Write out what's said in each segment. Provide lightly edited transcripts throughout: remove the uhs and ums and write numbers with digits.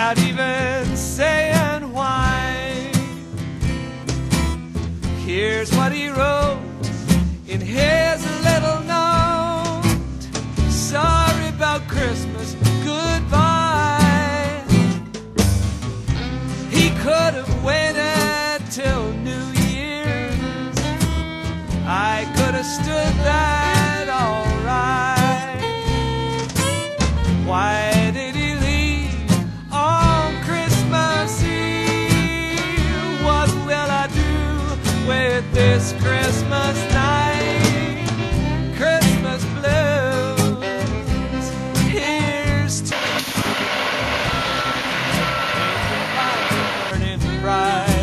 without even saying why. Here's what he wrote in his little note: sorry about Christmas, goodbye. He could have waited till New Year's. I could have stood that all right. Why did he leave on Christmas Eve? What will I do with this Christmas night? Christmas blues. Here's to burning bright.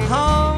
Home.